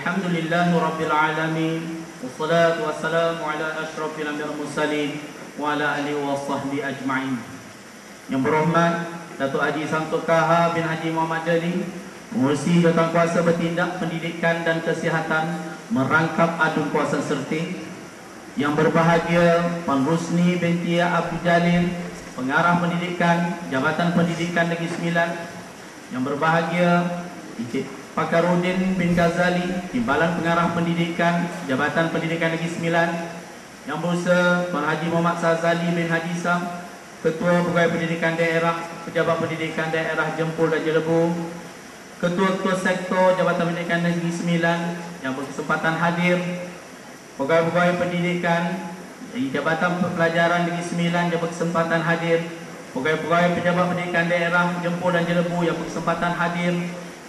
Alhamdulillahi Rabbil Alamin. Wassalatu wassalamu ala ashrafil anbiya'i wal mursalin wa ala alihi wa sahbihi ajma'in. Yang berhormat Datuk Haji Samsul Kahar bin Haji Muhammad Jali, Pengerusi Jawatankuasa Bertindak Pendidikan dan Kesihatan Merangkap Adun Kuasa Serti. Yang berbahagia Puan Rusni binti Abdul Jalil, Pengarah Pendidikan Jabatan Pendidikan Negeri Sembilan. Yang berbahagia Encik Fakarudin bin Ghazali, Timbalan Pengarah Pendidikan Jabatan Pendidikan Negeri Sembilan. Yang berusaha Tuan Haji Muhammad Sazali bin Haji Sam, Ketua Pegawai Pendidikan Daerah Pejabat Pendidikan Daerah Jempol dan Jelebu, Ketua-Ketua Sektor Jabatan Pendidikan Negeri Sembilan yang berkesempatan hadir, Pegawai-pegawai pendidikan di Jabatan Pelajaran Negeri Sembilan yang berkesempatan hadir, pegawai-pegawai pejabat pendidikan daerah Jempol dan Jelebu yang berkesempatan hadir.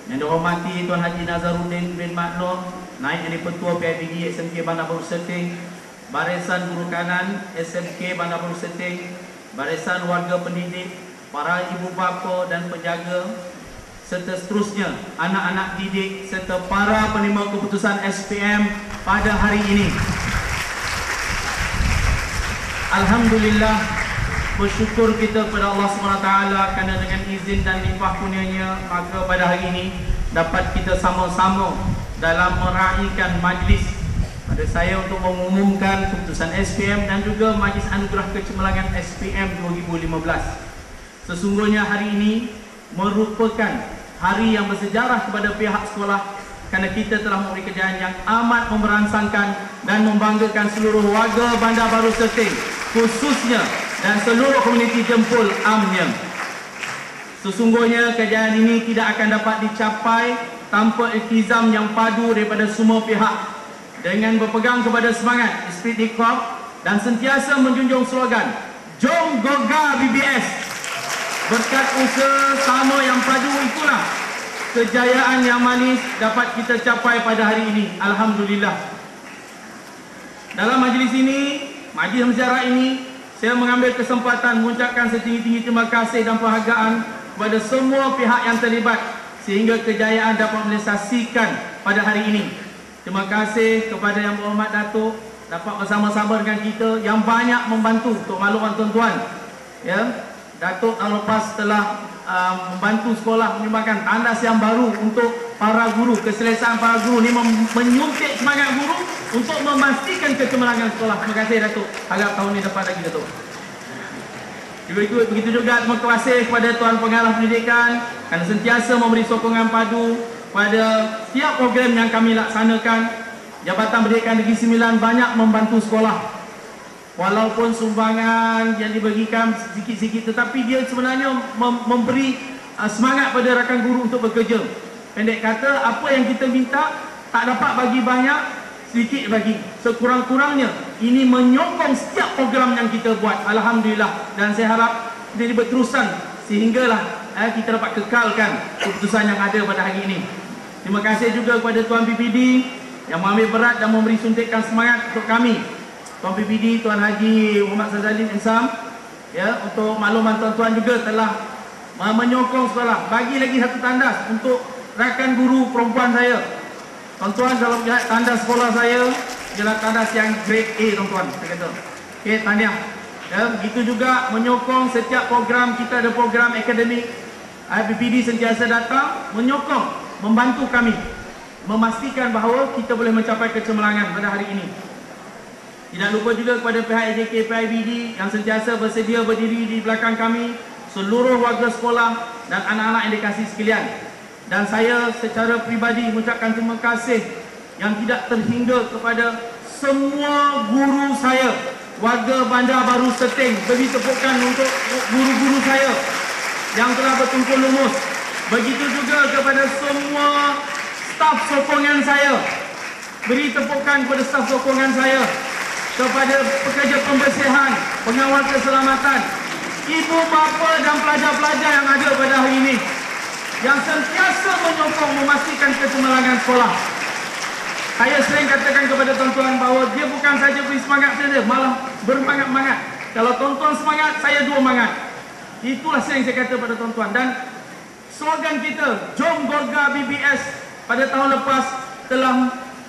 Yang dihormati Tuan Haji Nazaruddin bin Maknur, Naib Yang Di-Pertua PIBG SMK Bandar Baru Seting, Barisan Guru Kanan SMK Bandar Baru Seting, barisan warga pendidik, para ibu bapa dan penjaga, serta seterusnya anak-anak didik serta para penerima keputusan SPM pada hari ini. Alhamdulillah, bersyukur kita kepada Allah SWT kerana dengan izin dan limpah kurnianya, maka pada hari ini dapat kita sama-sama dalam meraihkan majlis pada saya untuk mengumumkan keputusan SPM dan juga Majlis Anugerah Kecemerlangan SPM 2015. Sesungguhnya hari ini merupakan hari yang bersejarah kepada pihak sekolah kerana kita telah memberi kejayaan yang amat memberangsangkan dan membanggakan seluruh warga Bandar Baru Seting khususnya dan seluruh komuniti Jempol amnya. Sesungguhnya kejayaan ini tidak akan dapat dicapai tanpa iltizam yang padu daripada semua pihak dengan berpegang kepada semangat esprit de corps dan sentiasa menjunjung slogan Jom Gegar BBS. Berkat usaha sama yang padu itulah kejayaan yang manis dapat kita capai pada hari ini. Alhamdulillah. Dalam majlis ini, majlis sejarah ini, saya mengambil kesempatan mengucapkan setinggi-tinggi terima kasih dan penghargaan kepada semua pihak yang terlibat sehingga kejayaan dapat direalisasikan pada hari ini. Terima kasih kepada Yang Berhormat Datuk dapat bersama-sama dengan kita yang banyak membantu untuk makluman tuan-tuan. Ya, Datuk tahun lepas telah membantu sekolah menyumbangkan tandas yang baru untuk para guru. Keselesaan para guru ini menyuntik semangat guru untuk memastikan kecemerlangan sekolah. Terima kasih Datuk. Harap tahun ini dapat lagi Datuk. Begitu juga terima kasih kepada Tuan Pengarah Pendidikan kerana sentiasa memberi sokongan padu pada setiap program yang kami laksanakan. Jabatan Pendidikan Negeri Sembilan banyak membantu sekolah. Walaupun sumbangan yang diberikan sedikit-sedikit, tetapi dia sebenarnya memberi semangat pada rakan guru untuk bekerja. Pendek kata, apa yang kita minta tak dapat bagi banyak, sedikit bagi. Sekurang-kurangnya ini menyokong setiap program yang kita buat. Alhamdulillah. Dan saya harap ini berterusan sehinggalah kita dapat kekalkan keputusan yang ada pada hari ini. Terima kasih juga kepada Tuan PPD yang mengambil berat dan memberi suntikan semangat untuk kami. Tuan PPD, Tuan Haji Muhammad Sazali bin Sam, ya, untuk makluman tuan-tuan juga telah menyokong sekolah. Bagi lagi satu tandas untuk rakan guru perempuan saya. Tuan-tuan, kalau melihat tandas sekolah saya ialah tandas yang grade A, tuan-tuan. Saya kata, okey, tahniah. Ya, begitu juga menyokong setiap program. Kita ada program akademik. PPD sentiasa datang menyokong, membantu kami memastikan bahawa kita boleh mencapai kecemerlangan pada hari ini. Tidak lupa juga kepada pihak AJK PIBD yang sentiasa bersedia berdiri di belakang kami, seluruh warga sekolah dan anak-anak yang dikasihi sekalian. Dan saya secara peribadi mengucapkan terima kasih yang tidak terhingga kepada semua guru saya, warga Bandar Baru Seting. Beri tepukan untuk guru-guru saya yang telah bertumpul lumus. Begitu juga kepada semua staf sokongan saya. Beri tepukan kepada staf sokongan saya, kepada pekerja pembersihan, pengawal keselamatan, ibu bapa dan pelajar-pelajar yang ada pada hari ini yang sentiasa menyokong memastikan kecemerlangan sekolah. Saya sering katakan kepada tuan-tuan bahawa dia bukan saja beri semangat saja, malah bersemangat-mangat. Kalau tuan-tuan semangat, saya dua semangat. Itulah sering saya kata pada tuan-tuan. Dan slogan kita, Jom Gegar BBS, pada tahun lepas telah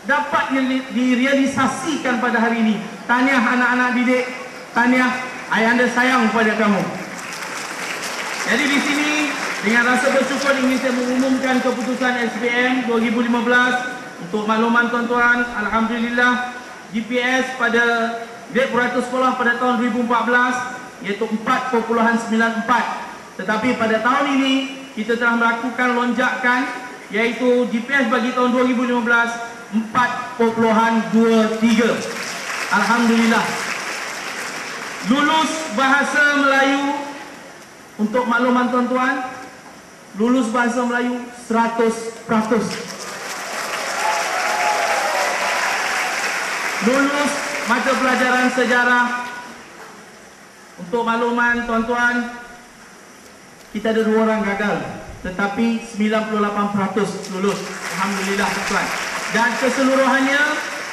dapat direalisasikan pada hari ini. Tahniah anak-anak didik, tahniah, ayahanda sayang kepada kamu. Jadi di sini dengan rasa bersyukur ingin saya mengumumkan keputusan SPM 2015. Untuk makluman tuan-tuan, alhamdulillah GPS pada grade purata sekolah pada tahun 2014 iaitu 4.94. Tetapi pada tahun ini kita telah melakukan lonjakan iaitu GPS bagi tahun 2015 4.23. Alhamdulillah. Lulus bahasa Melayu, untuk makluman tuan-tuan, lulus bahasa Melayu 100%. Lulus mata pelajaran sejarah, untuk makluman tuan-tuan, kita ada 2 orang gagal, tetapi 98% lulus. Alhamdulillah tuan-tuan. Dan keseluruhannya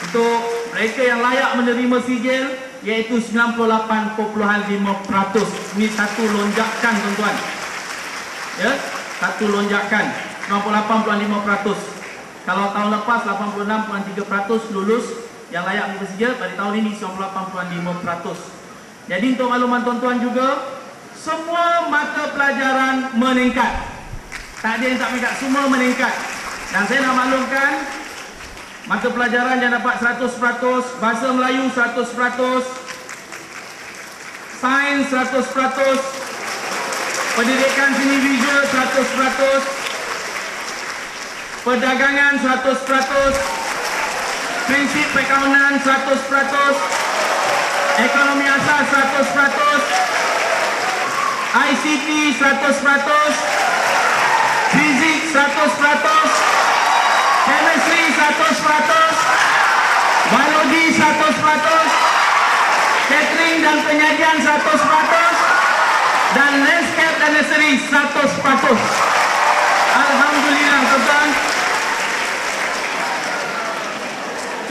untuk mereka yang layak menerima sijil iaitu 98.5%. Ini satu lonjakan tuan-tuan. Ya, satu lonjakan 98.5%. Kalau tahun lepas 86.3% lulus yang layak menerima sijil, pada tahun ini 98.5%. Jadi untuk makluman tuan-tuan juga, semua mata pelajaran meningkat. Tak ada yang tak meningkat, semua meningkat. Dan saya nak maklumkan, mata pelajaran yang dapat 100%, bahasa Melayu 100%, sains 100%, pendidikan seni visual 100%, perdagangan 100%, prinsip perakaunan 100%, ekonomi asas 100%, ICT 100%, fizik 100%, chemistry 100%, biologi 100%, catering dan penyajian 100%, dan landscape dan nursery 100%. Alhamdulillah tuan-tuan.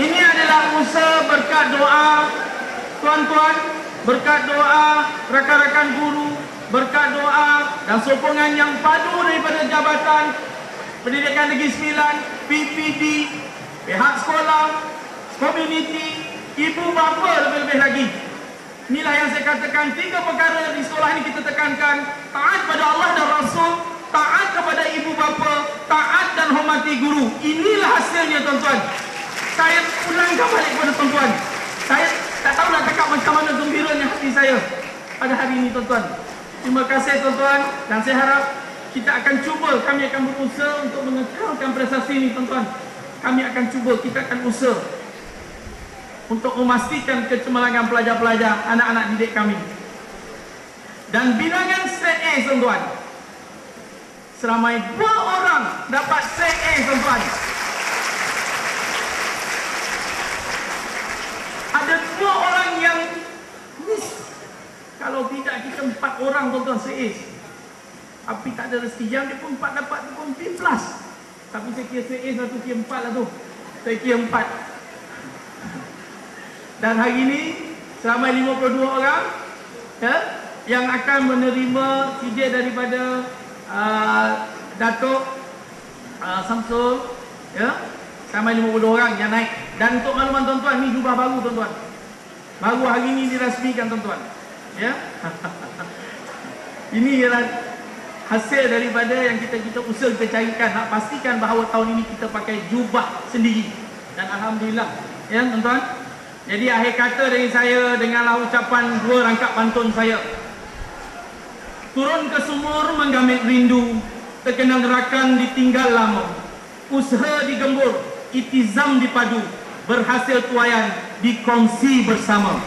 Ini adalah usaha berkat doa tuan-tuan, berkat doa rakan-rakan guru, berkat doa dan sokongan yang padu daripada Jabatan Pendidikan Negeri Sembilan, PPD, pihak sekolah, komuniti, ibu bapa lebih-lebih lagi. Inilah yang saya katakan, 3 perkara di sekolah ini kita tekankan: taat pada Allah dan Rasul, taat kepada ibu bapa, taat dan hormati guru. Inilah hasilnya tuan-tuan. Saya ulangkan balik kepada tuan-tuan. Saya tak tahu nak cakap macam mana gembiranya hati saya pada hari ini tuan-tuan. Terima kasih tuan-tuan, dan saya harap kita akan cuba, kami akan berusaha untuk mengekalkan prestasi ini tuan-tuan. Kami akan cuba, kita akan usaha untuk memastikan kecemerlangan pelajar-pelajar, anak-anak didik kami. Dan bilangan straight A tuan-tuan, seramai 2 orang dapat straight A tuan-tuan. Ada 2 orang yang miss. Kalau tidak, kita 4 orang tuan-tuan straight A. Tapi tak ada rezeki. Yang dia pun 4 dapat, dia pun B+. Tapi saya kira straight A satu kira 4 lah tu. Saya kira 4. Dan hari ini seramai 52 orang ya, yang akan menerima sijil daripada Datuk Samsul ya, seramai 52 orang yang naik. Dan untuk makluman tuan-tuan, ni jubah baru tuan-tuan. Baru hari ini dirasmikan tuan-tuan. Ya. Ini ialah hasil daripada yang kita usaha kita carikan, nak pastikan bahawa tahun ini kita pakai jubah sendiri. Dan alhamdulillah ya tuan-tuan. Jadi akhir kata dari saya denganlah ucapan 2 rangkap pantun saya. Turun ke sumur menggamit rindu, terkenang gerakan ditinggal lama. Usaha digembur, itizam dipadu, berhasil tuayan dikongsi bersama.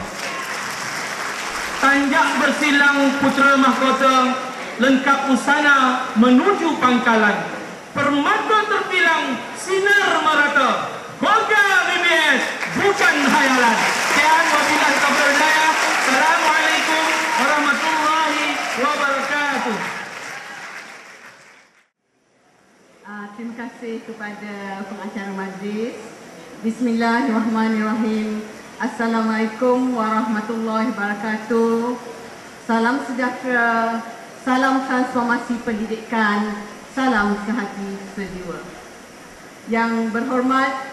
Tanjak bersilang putera mahkota, lengkap usana menuju pangkalan. Permata terbilang, sinar merata. Golkar BBS bukan khayalan. Sekian wabillahi taufiq wal hidayah. Assalamualaikum warahmatullahi wabarakatuh. Terima kasih kepada pengacara majlis. Bismillahirrahmanirrahim. Assalamualaikum warahmatullahi wabarakatuh. Salam sejahtera, salam transformasi pendidikan, salam sehati sejiwa. Yang berhormat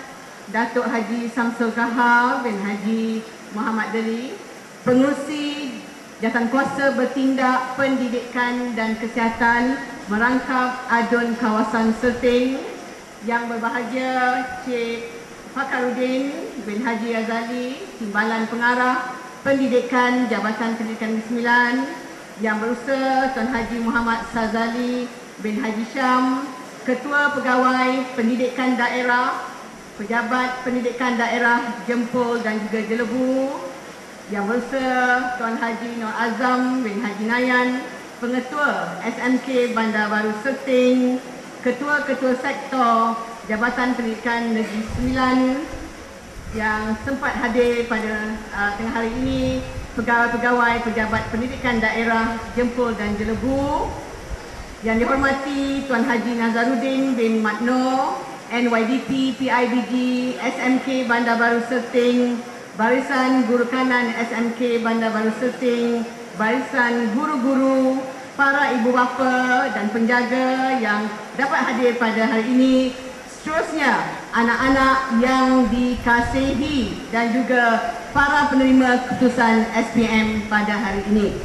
Datuk Haji Samsul Kahar bin Haji Muhammad Deli, Pengerusi Jawatankuasa Bertindak Pendidikan dan Kesihatan merangkap Adun Kawasan Serting, yang berbahagia Cik Fakhruddin bin Haji Azali, Timbalan Pengarah Pendidikan Jabatan Pendidikan Negeri Sembilan, yang berusaha Tuan Haji Muhammad Sazali bin Haji Syam, Ketua Pegawai Pendidikan Daerah, Pejabat Pendidikan Daerah Jempol dan juga Jelebu, yang berusaha Tuan Haji Nur Azam bin Haji Nayan, Pengetua SMK Bandar Baru Serting, Ketua-Ketua Sektor Jabatan Pendidikan Negeri Sembilan yang sempat hadir pada tengah hari ini, Pegawai-pegawai Pejabat Pendidikan Daerah Jempol dan Jelebu, yang dihormati Tuan Haji Nazaruddin bin Matno, NYDP PIBG SMK Bandar Baru Serting, Barisan Guru Kanan SMK Bandar Baru Serting, barisan guru-guru, para ibu bapa dan penjaga yang dapat hadir pada hari ini, seterusnya anak-anak yang dikasihi dan juga para penerima keputusan SPM pada hari ini.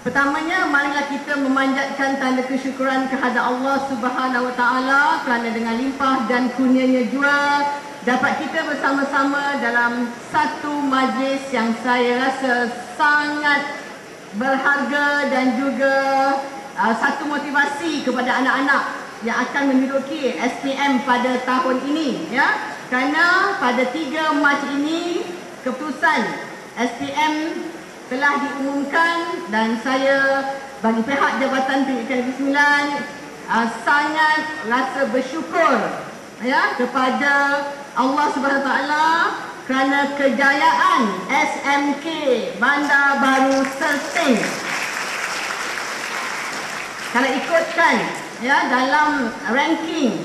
Pertamanya, marilah kita memanjatkan tanda kesyukuran kehadrat Allah Subhanahu Wa Taala kerana dengan limpah dan kurnianya jua dapat kita bersama-sama dalam satu majlis yang saya rasa sangat berharga dan juga satu motivasi kepada anak-anak yang akan menduduki SPM pada tahun ini, ya. Kerana pada 3 Mac ini keputusan SPM telah diumumkan dan saya bagi pihak Jabatan Pendidikan Negeri Sembilan sangat rasa bersyukur, ya, kepada Allah Subhanahu Wa Taala kerana kejayaan SMK Bandar Baru Serting. Kalau ikutkan, ya, dalam ranking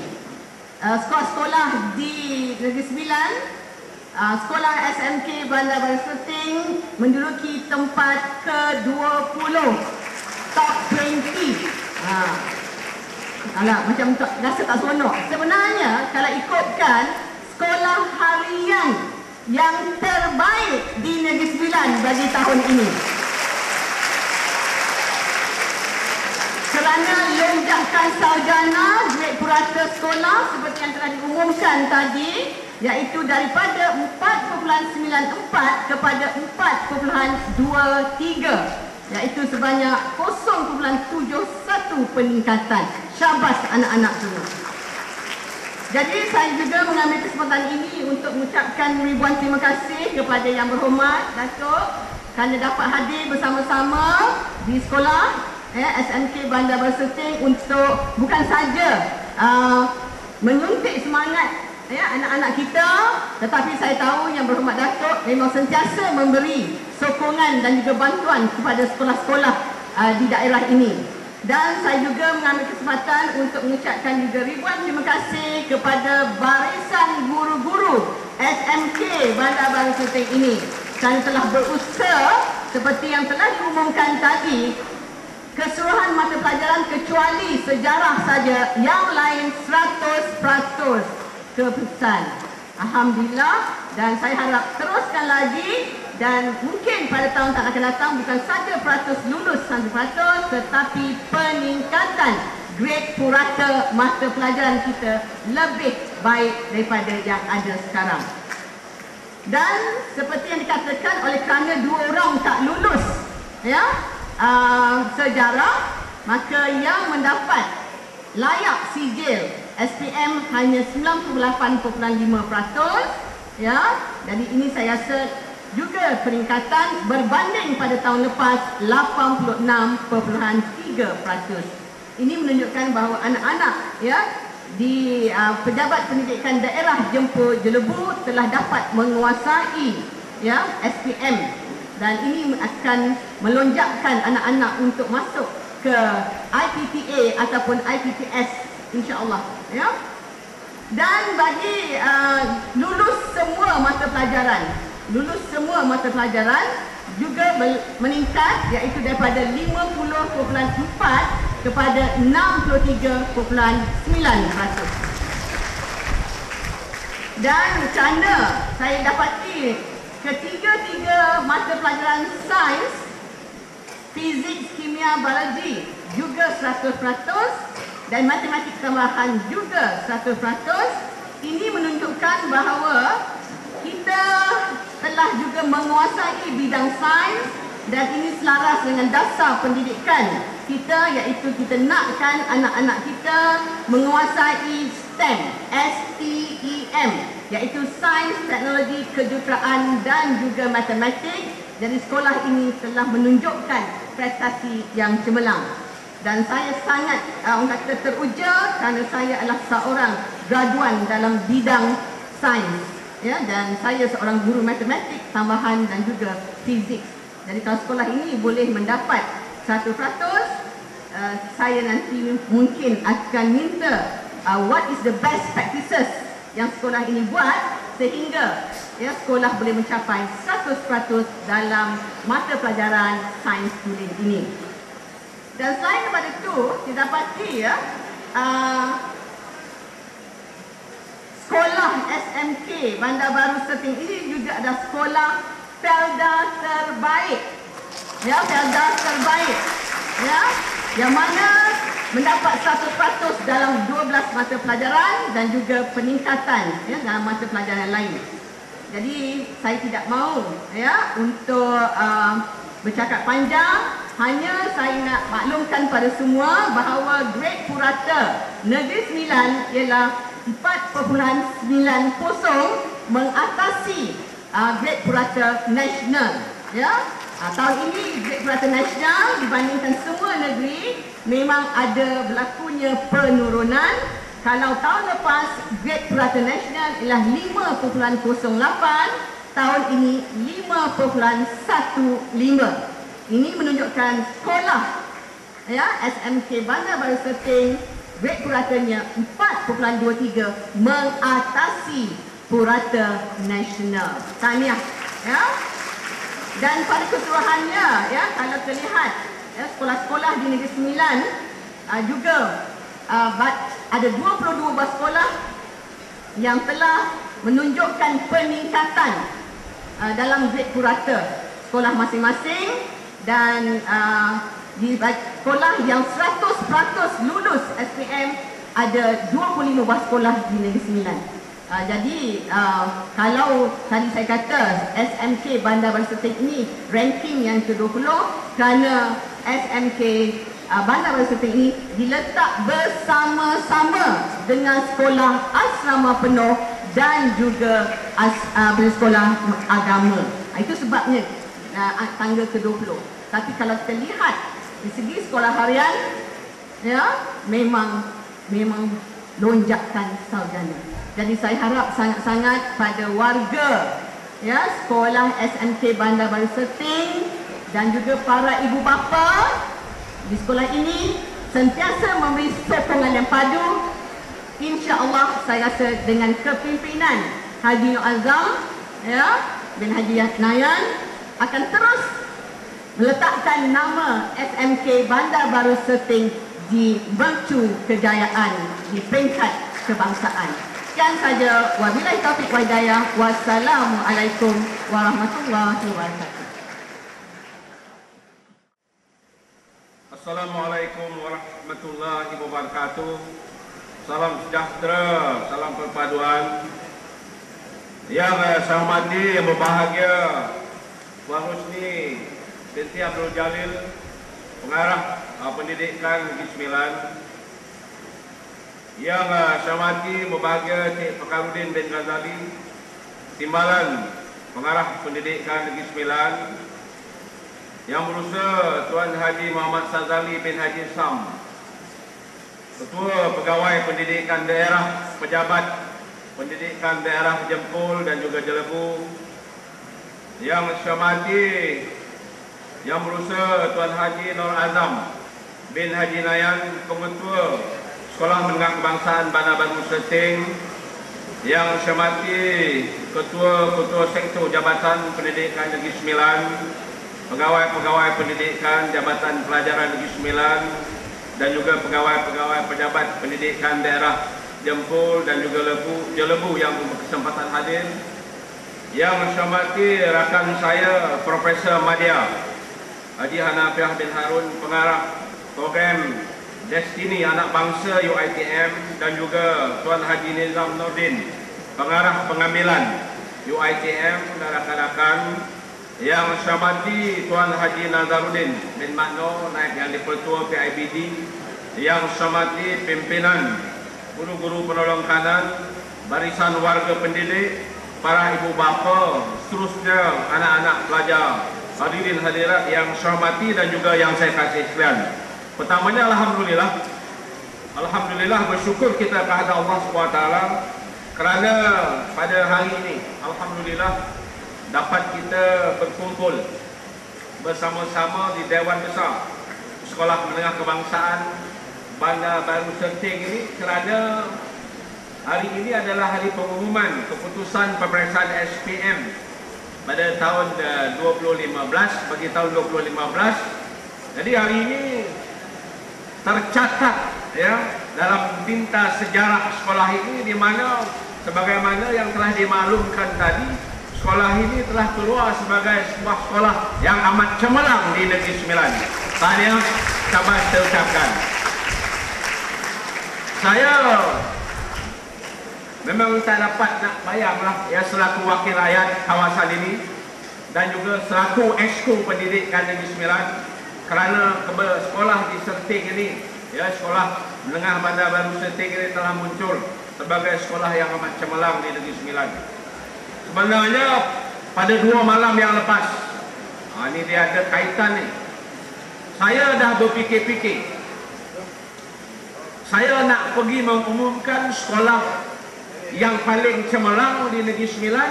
sekolah-sekolah di Negeri Sembilan, sekolah SMK Bandar Baru Serting menduduki tempat ke-20 top 20. Alah, macam rasa tak seronok. Sebenarnya kalau ikutkan sekolah harian yang terbaik di Negeri Sembilan bagi tahun ini, kerana lonjakan sarjana grade purata sekolah seperti yang telah diumumkan tadi, iaitu daripada 4.94 kepada 4.23, iaitu sebanyak 0.71 peningkatan. Syabas anak-anak semua. Jadi saya juga mengambil kesempatan ini untuk mengucapkan ribuan terima kasih kepada Yang Berhormat Datuk kerana dapat hadir bersama-sama di sekolah SMK Bandar Baru Serting untuk bukan saja menyuntik semangat, ya, anak-anak kita, tetapi saya tahu Yang Berhormat Datuk memang sentiasa memberi sokongan dan juga bantuan kepada sekolah-sekolah di daerah ini. Dan saya juga mengambil kesempatan untuk mengucapkan juga ribuan terima kasih kepada barisan guru-guru SMK Bandar Baru Serting ini kerana telah berusaha seperti yang telah diumumkan tadi, keseluruhan mata pelajaran kecuali sejarah saja, yang lain 100% keputusan. Alhamdulillah, dan saya harap teruskan lagi dan mungkin pada tahun tak akan datang bukan saja peratus lulus 100%, tetapi peningkatan grade purata mata pelajaran kita lebih baik daripada yang ada sekarang. Dan seperti yang dikatakan, oleh kerana 2 orang tak lulus, ya, sejarah, maka yang mendapat layak sijil SPM hanya 98.5%, ya. Jadi ini saya rasa juga peningkatan berbanding pada tahun lepas 86.3%. Ini menunjukkan bahawa anak-anak, ya, di Pejabat Pendidikan Daerah Jempol Jelebu telah dapat menguasai, ya, SPM, dan ini akan melonjakkan anak-anak untuk masuk ke IPTA ataupun IPTS, insya-Allah, ya. Dan bagi lulus semua mata pelajaran juga meningkat, iaitu daripada 50.4 kepada 63.9%. Dan kerana saya dapati ketiga-tiga mata pelajaran sains, fizik, kimia, biologi juga 100% dan matematik tambahan juga 100%. Ini menunjukkan bahawa kita telah juga menguasai bidang sains dan ini selaras dengan dasar pendidikan kita, iaitu kita nakkan anak-anak kita menguasai STEM, S-T-E-M, iaitu sains, teknologi, kejuruteraan dan juga matematik. Jadi sekolah ini telah menunjukkan prestasi yang cemerlang. Dan saya sangat teruja kerana saya adalah seorang graduan dalam bidang sains, ya, dan saya seorang guru matematik tambahan dan juga fizik. Jadi kalau sekolah ini boleh mendapat 100%, saya nanti mungkin akan minta what is the best practices yang sekolah ini buat sehingga ya sekolah boleh mencapai 100% dalam mata pelajaran sains tulis ini. Dan selain daripada itu, didapati ya sekolah SMK Bandar Baru Serting ini juga ada sekolah Felda terbaik. Ya, Felda terbaik. Ya, yang mana mendapat 100% dalam 12 mata pelajaran dan juga peningkatan ya dalam mata pelajaran lain. Jadi saya tidak mahu ya untuk bercakap panjang, hanya saya nak maklumkan pada semua bahawa grade purata Negeri Sembilan ialah 4.90 mengatasi grade purata nasional. Ya, tahun ini grade purata nasional dibandingkan semua negeri memang ada berlakunya penurunan. Kalau tahun lepas grade purata nasional ialah 5.08, tahun ini 5.15. Ini menunjukkan sekolah ya SMK Bandar Baru Serting grade puratanya 4.23 mengatasi purata nasional. Tahniah ya. Dan pada keseluruhannya ya, kalau terlihat ya, sekolah-sekolah di Negeri Sembilan juga ada 22 buah sekolah yang telah menunjukkan peningkatan dalam grade purata sekolah masing-masing. Dan di sekolah yang 100% lulus SPM ada 25 buah sekolah di Negeri Sembilan. Jadi kalau tadi saya kata SMK Bandar Baru Serting ini ranking yang ke-20 kerana SMK Bandar Baru Serting ini diletak bersama-sama dengan sekolah asrama penuh dan juga sekolah agama. Itu sebabnya tangga ke-20. Tapi kalau kita lihat di segi sekolah harian, ya memang lonjakan sarjana. Jadi saya harap sangat-sangat pada warga ya sekolah SMK Bandar Baru Serting dan juga para ibu bapa di sekolah ini sentiasa memberi sokongan yang padu. Insya-Allah saya rasa dengan kepimpinan Haji Nur Azam ya bin Haji Nayan akan terus meletakkan nama SMK Bandar Baru Serting di mercu kejayaan di peringkat kebangsaan. Sekian saja. Wabillahi taufiq wal hidayah. Wassalamualaikum warahmatullahi wabarakatuh. Assalamualaikum warahmatullahi wabarakatuh. Salam sejahtera, salam perpaduan. Yang saya hormati, yang berbahagia Puan Rosni binti Abdul Jalil, pengarah pendidikan Negeri Sembilan. Yang saya hormati, berbahagia Cik Fakarudin bin Ghazali, Timbalan pengarah pendidikan Negeri Sembilan. Yang berusaha Tuan Haji Muhammad Sazali bin Haji Sam, Ketua Pegawai Pendidikan Daerah, Pejabat Pendidikan Daerah Jempol dan juga Jelebu. Yang saya hormati, yang berusaha Tuan Haji Nur Azam bin Haji Nayan, Pengetua Sekolah Menengah Kebangsaan Bandar Baru Serting. Yang saya hormati Ketua Sektor Jabatan Pendidikan Negeri Sembilan, Pegawai-pegawai pendidikan Jabatan Pelajaran Negeri Sembilan dan juga pegawai-pegawai pejabat pendidikan daerah Jempol dan juga Jelebu yang berkesempatan hadir. Yang saya hormati rakan saya Profesor Madya Haji Hanafiah bin Harun, pengarah program Destiny Anak Bangsa UiTM, dan juga Tuan Haji Nizam Nordin, pengarah pengambilan UiTM, dan rakan-rakan. Yang saya hormati Tuan Haji Nazaruddin bin Makno, Naib yang Dipertua PIBD. Yang saya hormati pimpinan guru-guru penolong kanan, barisan warga pendidik, para ibu bapa, seterusnya anak-anak pelajar, hadirin hadirat yang saya hormati dan juga yang saya kasih sekalian. Pertamanya Alhamdulillah bersyukur kita kepada Allah SWT kerana pada hari ini Alhamdulillah dapat kita berkumpul bersama-sama di Dewan Besar Sekolah Menengah Kebangsaan Bandar Baru Serting ini, kerana hari ini adalah hari pengumuman keputusan pemeriksaan SPM pada tahun 2015 bagi tahun 2015. Jadi hari ini tercatat dalam tinta sejarah sekolah ini, di mana sebagaimana yang telah dimaklumkan tadi, sekolah ini telah keluar sebagai sebuah sekolah yang amat cemerlang di Negeri Sembilan. Tahniah, sahabat saya ucapkan. Saya memang tak dapat nak bayanglah selaku wakil rakyat kawasan ini dan juga selaku exco pendidikan Negeri Sembilan, kerana sekolah di Serting ini, sekolah menengah Bandar Baru Serting ini telah muncul sebagai sekolah yang amat cemerlang di Negeri Sembilan. Sebenarnya pada 2 malam yang lepas, ini dia ada kaitan ni. Saya dah berfikir-fikir, saya nak pergi mengumumkan sekolah yang paling cemerlang di Negeri Sembilan,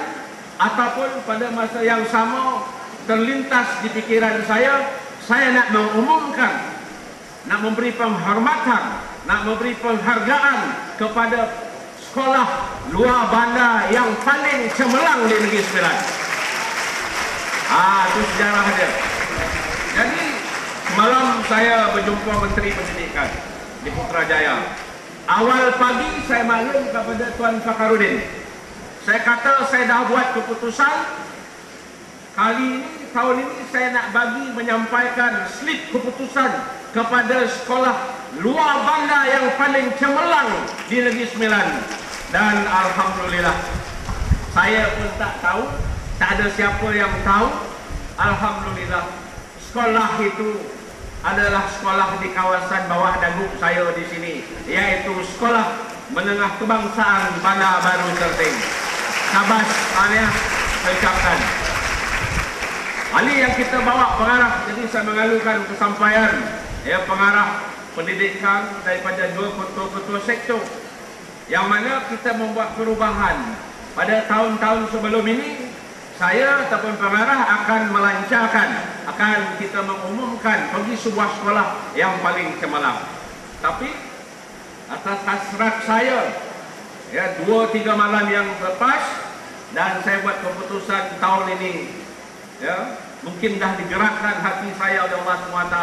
ataupun pada masa yang sama terlintas di fikiran saya nak mengumumkan, nak memberi penghormatan, nak memberi penghargaan kepada sekolah luar bandar yang paling cemerlang di Negeri Sembilan. Itu sejarah dia. Jadi semalam saya berjumpa Menteri Pendidikan di Putrajaya. Awal pagi saya maklum kepada Tuan Fakarudin. Saya kata saya dah buat keputusan. Kali ini, tahun ini saya nak bagi menyampaikan slip keputusan kepada sekolah luar bandar yang paling cemerlang di Negeri Sembilan. Dan Alhamdulillah, saya pun tak tahu, tak ada siapa yang tahu. Alhamdulillah, sekolah itu adalah sekolah di kawasan bawah dagu saya di sini, iaitu Sekolah Menengah Kebangsaan Bandar Baru Serting. Syabas, tahniah saya ucapkan. Ini yang kita bawa pengarah, jadi saya mengalukan kesampaian pengarah pendidikan daripada 2 ketua-ketua sektor, yang mana kita membuat perubahan. Pada tahun-tahun sebelum ini, saya ataupun pengarah akan melancarkan, akan kita mengumumkan pergi sebuah sekolah yang paling cemerlang. Tapi atas hasrat saya, 2-3 malam yang lepas, dan saya buat keputusan tahun ini, mungkin dah digerakkan hati saya oleh Allah SWT.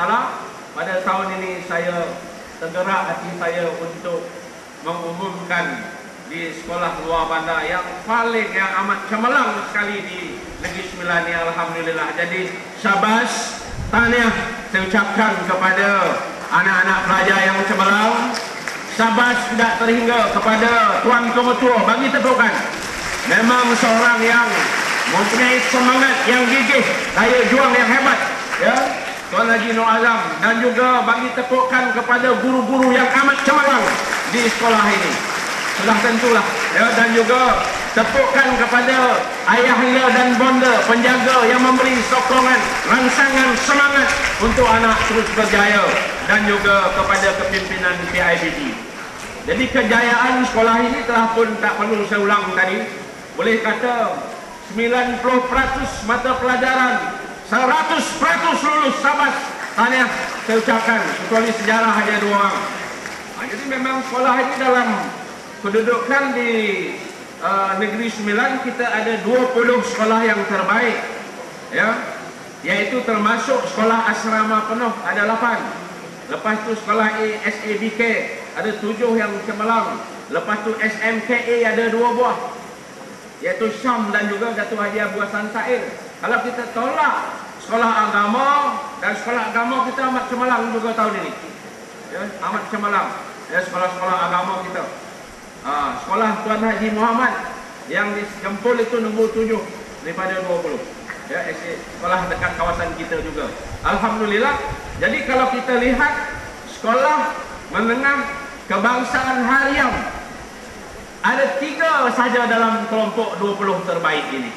Pada tahun ini saya tergerak hati saya untuk mengumumkan di sekolah luar bandar yang amat cemerlang sekali di Negeri Sembilan ini. Alhamdulillah. Jadi syabas, tahniah saya ucapkan kepada anak-anak pelajar yang cemerlang. Syabas tidak terhingga kepada Tuan Ketua, bagi tepukan. Memang seorang yang mempunyai semangat yang gigih, daya juang yang hebat, Tuan Haji Nur Azam. Dan juga bagi tepukan kepada guru-guru yang amat cemerlang di sekolah ini. Sudah tentulah, dan juga tepukan kepada ayahanda dan bonda penjaga yang memberi sokongan, rangsangan, semangat untuk anak terus berjaya, dan juga kepada kepimpinan PIBD. Jadi kejayaan sekolah ini telah pun tak perlu saya ulang tadi. Boleh kata 90% mata pelajaran, 100% lulus. Syabas, tahniah saya ucapkan, kecuali sejarah hanya 2 orang. Jadi memang sekolah ini dalam kedudukan di Negeri Sembilan, kita ada 20 sekolah yang terbaik, iaitu termasuk sekolah asrama penuh ada 8. Lepas itu sekolah SABK ada 7 yang cemerlang. Lepas tu SMKA ada 2 buah, iaitu Syam dan juga Datuk Haji Abu Hassan Said. Kalau kita tolak sekolah agama, dan sekolah agama kita amat cemerlang juga tahun ini, ya, amat cemerlang, ya, sekolah-sekolah agama kita. Sekolah Tuan Haji Muhammad yang di Jempol itu nombor 7 daripada 20, ya, sekolah dekat kawasan kita juga, alhamdulillah. Jadi kalau kita lihat sekolah menengah kebangsaan harian, ada 3 saja dalam kelompok 20 terbaik ini,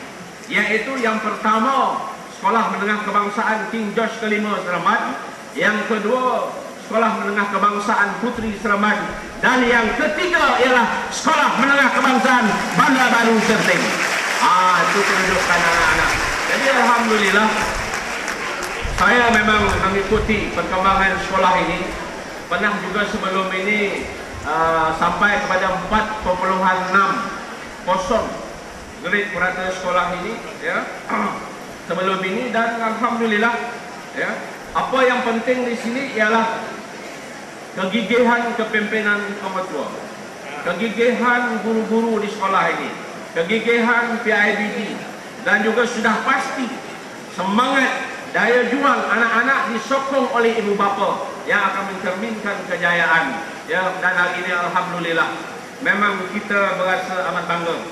iaitu yang pertama Sekolah Menengah Kebangsaan King George ke-5 Seremban, yang kedua Sekolah Menengah Kebangsaan Puteri Seremban, dan yang ketiga ialah Sekolah Menengah Kebangsaan Bandar Baru Serting. Itu kedudukan anak-anak. Jadi alhamdulillah, saya memang mengikuti perkembangan sekolah ini. Pernah juga sebelum ini sampai kepada 4.60 grade purata sekolah ini, ya, sebelum ini, dan alhamdulillah, ya, apa yang penting di sini ialah kegigihan kepimpinan pemertua, kegigihan guru-guru di sekolah ini, kegigihan PIBG, dan juga sudah pasti semangat daya juang anak-anak disokong oleh ibu bapa yang akan mencerminkan kejayaan, ya. Dan hal ini alhamdulillah memang kita berasa amat bangga,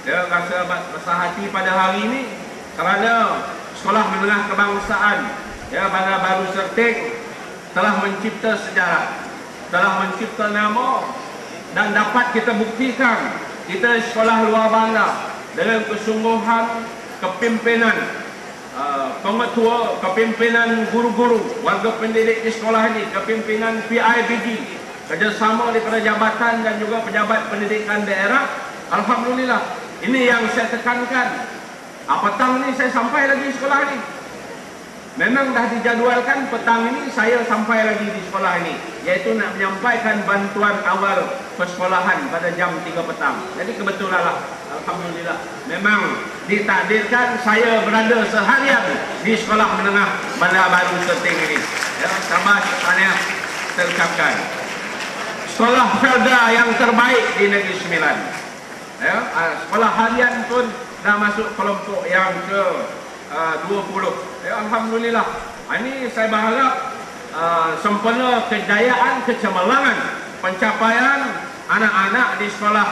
ya, rasa amat besar hati pada hari ini, kerana Sekolah Menengah Kebangsaan, ya, Bandar Baru Serting telah mencipta sejarah, telah mencipta nama, dan dapat kita buktikan kita sekolah luar bandar dengan kesungguhan kepimpinan pemertua, kepimpinan guru-guru, warga pendidik di sekolah ini, kepimpinan PIBG, kerjasama daripada jabatan dan juga pejabat pendidikan daerah. Alhamdulillah, ini yang saya tekankan. Petang ini saya sampai lagi di sekolah ini. Memang dah dijadualkan petang ini saya sampai lagi di sekolah ini, iaitu nak menyampaikan bantuan awal persekolahan pada jam 3 petang. Jadi kebetulan lah, alhamdulillah, memang ditakdirkan saya berada seharian di Sekolah Menengah Bandar Baru Serting ini. Ya, tambah tahniah saya ucapkan. Sekolah Felda yang terbaik di Negeri Sembilan. Ya, sekolah harian pun dah masuk kelompok yang ke 20. Ya, alhamdulillah. Ini saya berharap sempena kejayaan, kecemerlangan, pencapaian anak-anak di sekolah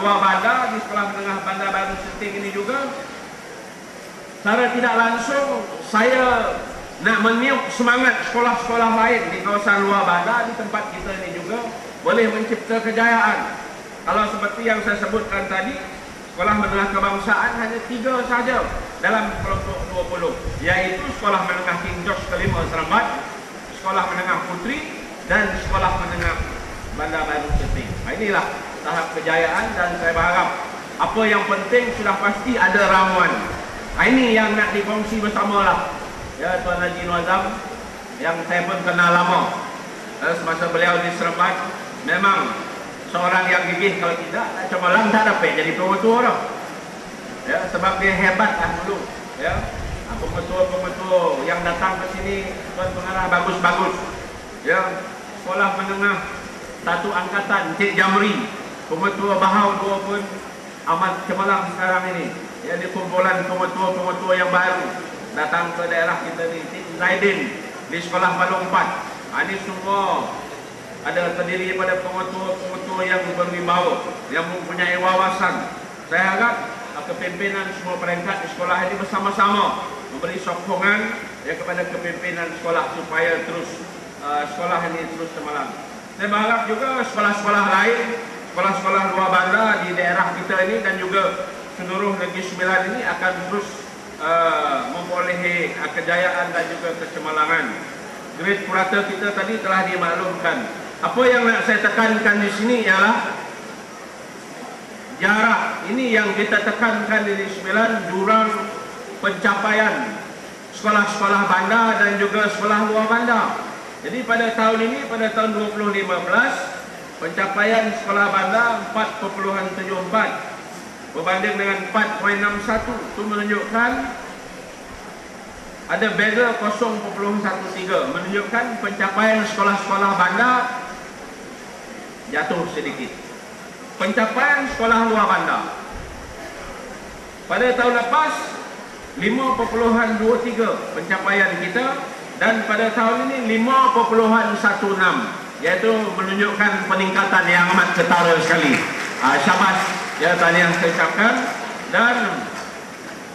luar bandar, di Sekolah Menengah Bandar Baru Serting ini juga, secara tidak langsung saya nak meniup semangat sekolah-sekolah lain di kawasan luar bandar, di tempat kita ini juga boleh mencipta kejayaan. Kalau seperti yang saya sebutkan tadi, Sekolah Menengah Kebangsaan hanya 3 saja dalam kelompok 20, iaitu Sekolah Menengah King George ke-5 Seremban, Sekolah Menengah Puteri, dan Sekolah Menengah Bandar Baru Serting. Inilah tahap kejayaan, dan saya berharap apa yang penting sudah pasti ada ramuan. Ini yang nak dikongsi bersamalah, ya, Tuan Haji Nuazam, yang saya pun kenal lama. Semasa beliau di Seremban, memang seorang yang gigih, kalau tidak cemerlang tak dapat jadi pemertua dah. Ya, sebab dia hebat lah dulu, ya. Pemertua-pemertua yang datang ke sini, Tuan Pengarah, bagus-bagus. Ya, Sekolah Menengah satu angkatan Cik Jamri, pemertua Bahau 2 pun amat cemerlang sekarang ini. Ya, di kumpulan pemertua-pemertua yang baru datang ke daerah kita ni, Cik Zaidin di Sekolah Balong 4. Ini semua ada terdiri daripada pemertua-pemertua yang berwibawa, yang mempunyai wawasan. Saya harap kepimpinan semua peringkat di sekolah ini bersama-sama memberi sokongan, ya, kepada kepimpinan sekolah supaya terus sekolah ini terus cemerlang. Saya berharap juga sekolah-sekolah lain, sekolah-sekolah luar bandar di daerah kita ini dan juga seluruh Negeri Sembilan ini akan terus memperolehi kejayaan dan juga kecemerlangan. Grade purata kita tadi telah dimaklumkan. Apa yang nak saya tekankan di sini ialah jarak. Ini yang kita tekankan di Sembilan, jurang pencapaian sekolah-sekolah bandar dan juga sekolah luar bandar. Jadi pada tahun ini, pada tahun 2015, pencapaian sekolah bandar 4.74 berbanding dengan 4.61. Itu menunjukkan ada beza 0.13, menunjukkan pencapaian sekolah-sekolah bandar jatuh sedikit. Pencapaian sekolah luar bandar. Pada tahun lepas 5.23 pencapaian kita, dan pada tahun ini 5.16, iaitu menunjukkan peningkatan yang amat ketara sekali. Syabas, ya, tahniah saya ucapkan. Dan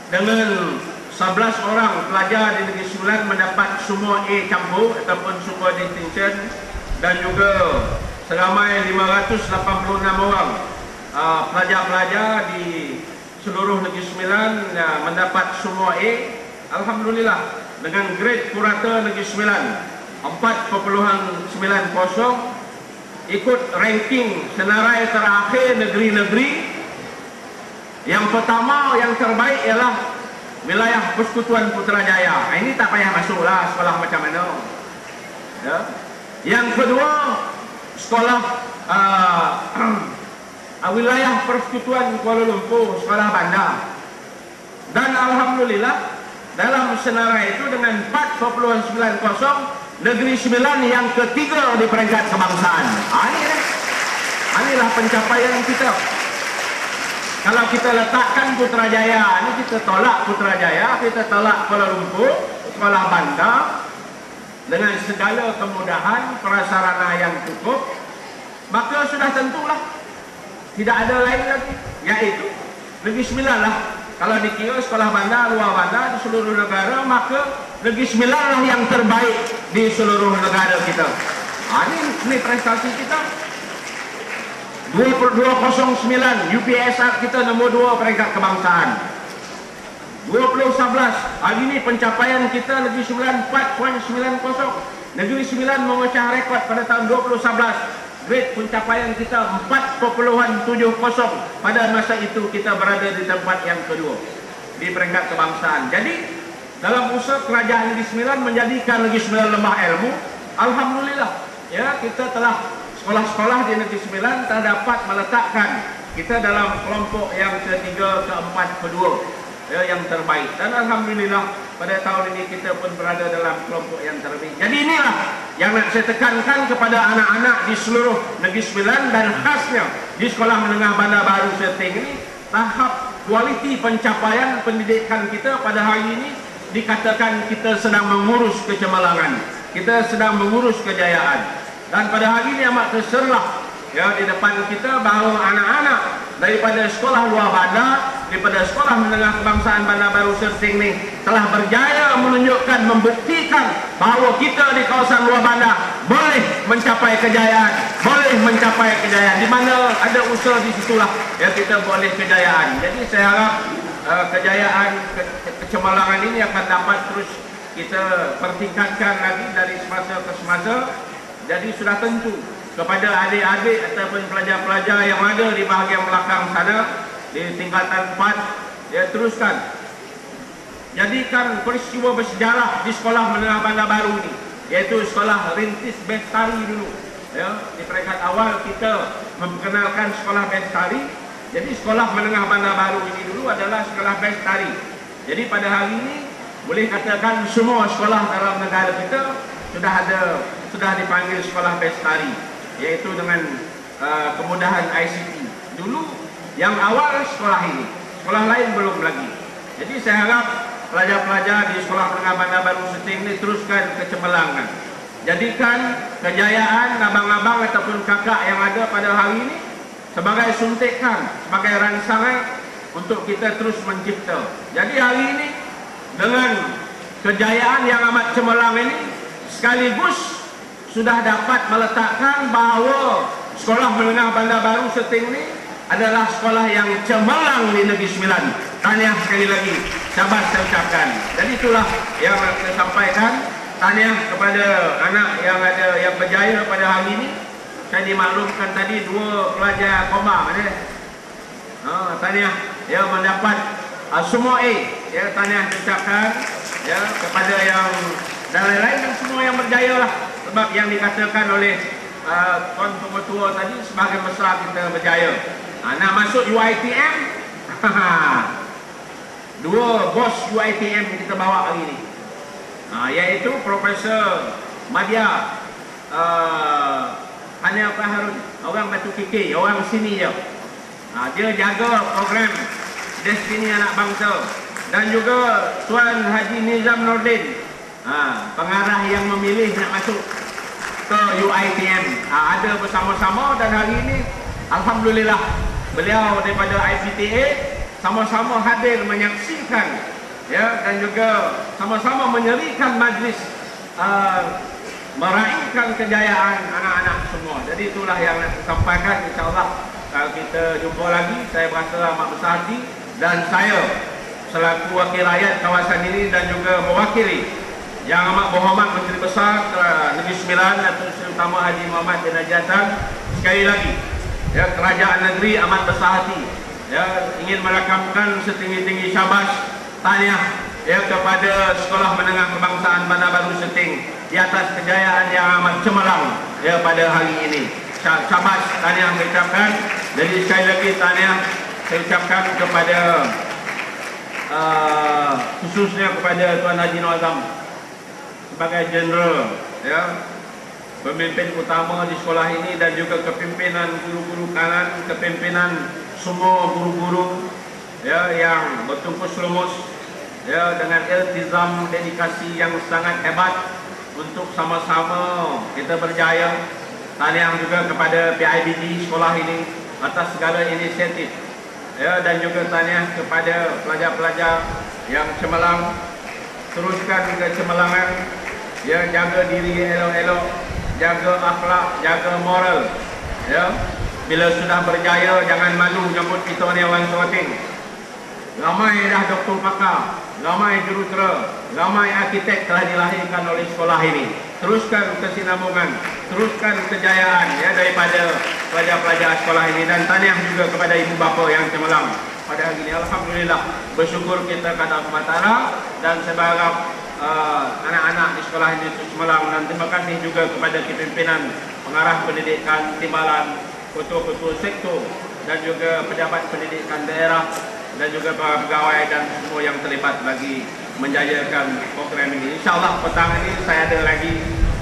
dengan 11 orang pelajar di Negeri Sembilan mendapat semua A campur ataupun super distinction, dan juga seramai 586 orang pelajar-pelajar di seluruh Negeri Sembilan mendapat semua A. Alhamdulillah, dengan grade purata Negeri Sembilan 4.90, ikut ranking senarai terakhir negeri-negeri. Yang pertama, yang terbaik ialah wilayah Persekutuan Putrajaya. Ini tak payah masuklah sekolah macam mana, ya. Yang kedua, sekolah wilayah Persekutuan Kuala Lumpur, sekolah bandar. Dan alhamdulillah, dalam senarai itu dengan 4.90, Negeri Sembilan yang ketiga di peringkat kebangsaan. Inilah pencapaian kita. Kalau kita letakkan Putrajaya, ini kita tolak Putrajaya, kita tolak Kuala Lumpur, sekolah bandar, dengan segala kemudahan, prasarana yang cukup, maka sudah tentulah tidak ada lain lagi, yaitu Negeri Sembilan lah. Kalau dikira sekolah bandar, luar bandar di seluruh negara, maka Negeri Sembilan lah yang terbaik di seluruh negara kita. Ini prestasi kita. 209 UPSR kita nombor 2 peringkat kebangsaan. 2011, hari ini pencapaian kita Negeri Sembilan 4.90. Negeri Sembilan memecah rekod pada tahun 2011. Grade pencapaian kita 4.70. Pada masa itu kita berada di tempat yang kedua di peringkat kebangsaan. Jadi dalam usaha kerajaan Negeri Sembilan menjadikan Negeri Sembilan lembah ilmu, alhamdulillah, ya, kita telah sekolah-sekolah di Negeri Sembilan terdapat meletakkan kita dalam kelompok yang ketiga, keempat, kedua, ya, yang terbaik. Dan alhamdulillah pada tahun ini kita pun berada dalam kelompok yang terbaik. Jadi inilah yang nak saya tekankan kepada anak-anak di seluruh Negeri Sembilan, dan khasnya di Sekolah Menengah Bandar Baru Serting ini, tahap kualiti pencapaian pendidikan kita pada hari ini dikatakan kita sedang mengurus kecemerlangan, kita sedang mengurus kejayaan. Dan pada hari ini amat terserlah, ya, di depan kita bahawa anak-anak daripada sekolah luar bandar, daripada Sekolah Menengah Kebangsaan Bandar Baru Serting ini telah berjaya menunjukkan, membuktikan bahawa kita di kawasan luar bandar boleh mencapai kejayaan, di mana ada usaha di situlah, ya, kita boleh kejayaan. Jadi saya harap kejayaan, kecemerlangan ini akan dapat terus kita pertingkatkan lagi dari semasa ke semasa. Jadi sudah tentu kepada adik-adik ataupun pelajar-pelajar yang ada di bahagian belakang sana di tingkatan 4, ya, teruskan jadikan peristiwa bersejarah di Sekolah Menengah Bandar Baru ini, yaitu Sekolah Rintis Bestari dulu, ya. Di peringkat awal kita memperkenalkan Sekolah Bestari. Jadi Sekolah Menengah Bandar Baru ini dulu adalah Sekolah Bestari. Jadi pada hari ini boleh katakan semua sekolah dalam negara kita sudah dipanggil Sekolah Bestari, yaitu dengan kemudahan ICT. Dulu yang awal sekolah ini, sekolah lain belum lagi. Jadi saya harap pelajar-pelajar di Sekolah Menengah Bandar Baru Serting ini teruskan kecemerlangan. Jadikan kejayaan abang-abang ataupun kakak yang ada pada hari ini sebagai suntikan, sebagai rangsangan untuk kita terus mencipta. Jadi hari ini dengan kejayaan yang amat cemerlang ini, sekaligus sudah dapat meletakkan bahawa Sekolah Menengah Bandar Baru Serting ini adalah sekolah yang cemerlang di Negeri Sembilan. Tahniah sekali lagi, syabas saya ucapkan. Jadi itulah yang saya sampaikan. Tahniah kepada anak yang berjaya pada hari ini. Saya dimaklumkan tadi 2 pelajar koma, mana? Tahniah, ya, mendapat semua A. Ya, tahniah saya ucapkan, ya, kepada yang dan lain-lain, dan semua yang berjaya lah. Sebab yang dikatakan oleh Tuan Pengetua tadi, sebagai besar kita berjaya. Nak masuk UiTM, 2 bos UiTM kita bawa hari ini, iaitu Profesor Madya Hania Harun, orang Batu Kikir, orang sini je. Dia jaga program Destiny Anak Bangsa. Dan juga Tuan Haji Nizam Nordin, pengarah yang memilih nak masuk ke UiTM. Ada bersama-sama dan hari ini alhamdulillah beliau daripada IPTA sama-sama hadir menyaksikan, ya, dan juga sama-sama menyerikan majlis meraihkan kejayaan anak-anak semua. Jadi itulah yang nak sampaikan. InsyaAllah kalau kita jumpa lagi, saya berasa amat besar hati dan saya selaku wakil rakyat kawasan ini dan juga mewakili Yang Amat Berhormat Menteri Besar Negeri Sembilan Datuk Seri Utama Haji Muhammad bin Haji Hassan, sekali lagi, ya, kerajaan negeri amat besar hati, ya, ingin merakamkan setinggi-tinggi syabas tahniah, ya, kepada Sekolah Menengah Kebangsaan Bandar Baru Seting di atas kejayaan yang amat cemerlang, ya, pada hari ini. Syabas tahniah saya ucapkan. Jadi sekali lagi tahniah saya ucapkan kepada khususnya kepada Tuan Haji Nur Azam sebagai Jeneral, ya, pemimpin utama di sekolah ini, dan juga kepimpinan guru-guru kanan, kepimpinan semua guru-guru, ya, yang bertungkus lumus, ya, dengan iltizam dedikasi yang sangat hebat untuk sama-sama kita berjaya. Tahniah juga kepada PIBG sekolah ini atas segala inisiatif, ya, dan juga tahniah kepada pelajar-pelajar yang cemerlang. Teruskan kecemerlangan, ya, jaga diri elok-elok, jaga akhlak, jaga moral, ya. Bila sudah berjaya, jangan malu nyambut kita ni orang Sawating. Ramai dah doktor pakar, ramai jurutera, ramai arkitek telah dilahirkan oleh sekolah ini. Teruskan kesinambungan, teruskan kejayaan, ya, daripada pelajar-pelajar sekolah ini. Dan tahniah juga kepada ibu bapa yang cemerlang pada hari ini. Alhamdulillah, bersyukur kita kepada Allah Taala, dan saya berharap anak-anak di sekolah ini cemerlang. Dan terima kasih juga kepada kepimpinan pengarah pendidikan timbalan, ketua-ketua sektor, dan juga pejabat pendidikan daerah, dan juga para pegawai dan semua yang terlibat bagi menjayakan program ini. InsyaAllah petang ini saya ada lagi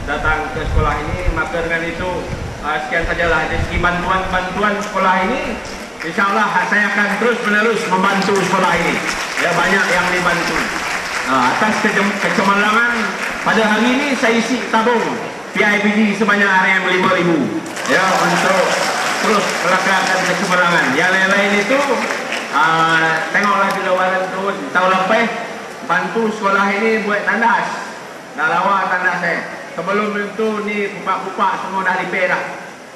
datang ke sekolah ini. Maka dengan itu sekian sajalah dari segi bantuan sekolah ini. InsyaAllah saya akan terus menerus membantu sekolah ini, ya, banyak yang dibantu. Atas kecemerlangan pada hari ini saya isi tabung PIBG sebanyak RM5,000, ya, untuk terus melakarkan kecemerlangan. Yang lain-lain itu tengoklah bila waran turun. Tahun lepas bantu sekolah ini buat tandas. Dah lawa tandas saya. Sebelum itu ni pupak-pupak semua dah repair dah.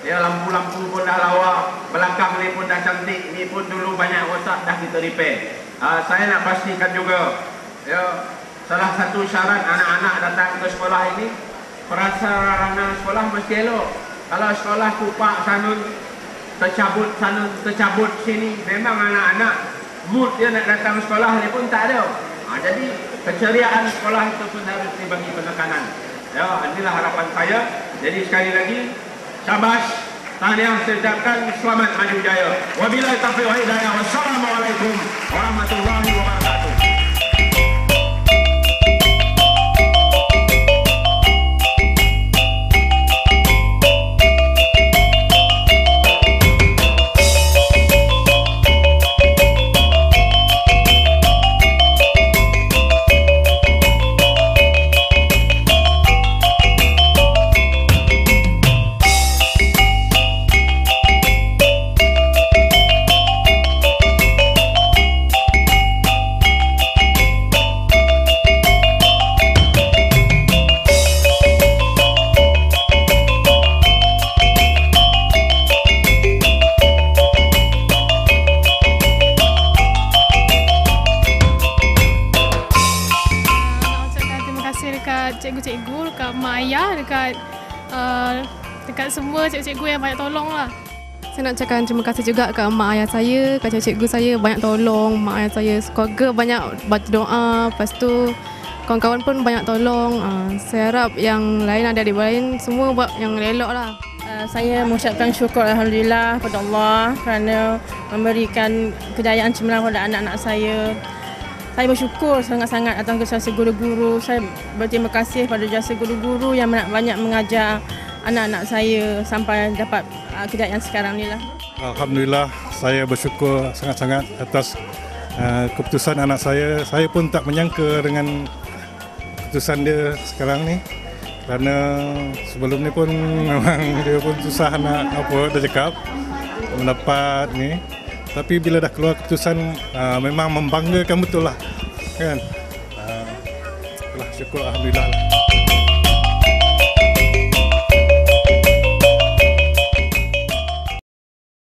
Ya, lampu-lampu pun dah lawa, belakang ni pun dah cantik, ni pun dulu banyak rosak dah kita repair. Saya nak pastikan juga, ya, salah satu syarat anak-anak datang ke sekolah ini, prasarana sekolah mesti elok. Kalau sekolah pupak sanun, tercabut sana, tercabut sini, memang anak-anak mood dia nak datang sekolah ni pun tak ada. Jadi keceriaan sekolah itu pun harus dibagi penekanan. Ya, inilah harapan saya. Jadi sekali lagi, syabas, tahniah saya ucapkan, selamat maju jaya. Wabillahi taufiq wal hidayah. Wassalamualaikum warahmatullahi wabarakatuh. Cikgu-cikgu, dekat mak ayah, dekat semua cikgu-cikgu yang banyak tolong lah. Saya nak ucapkan terima kasih juga ke mak ayah saya, ke cikgu saya banyak tolong, mak ayah saya keluarga banyak bantu doa, lepas tu kawan-kawan pun banyak tolong. Saya harap yang lain, adik-adik lain semua buat yang elok lah. Saya mengucapkan syukur Alhamdulillah kepada Allah kerana memberikan kejayaan cemerlang kepada anak-anak saya. Saya bersyukur sangat-sangat atas jasa guru-guru. Saya berterima kasih pada jasa guru-guru yang banyak mengajar anak-anak saya sampai dapat kejayaan sekarang ni lah. Alhamdulillah, saya bersyukur sangat-sangat atas keputusan anak saya. Saya pun tak menyangka dengan keputusan dia sekarang ni. Kerana sebelum ni pun memang dia pun susah nak dia cakap mendapat ni. Tapi bila dah keluar keputusan memang membanggakan betul lah. Kan? Syukur Alhamdulillah lah.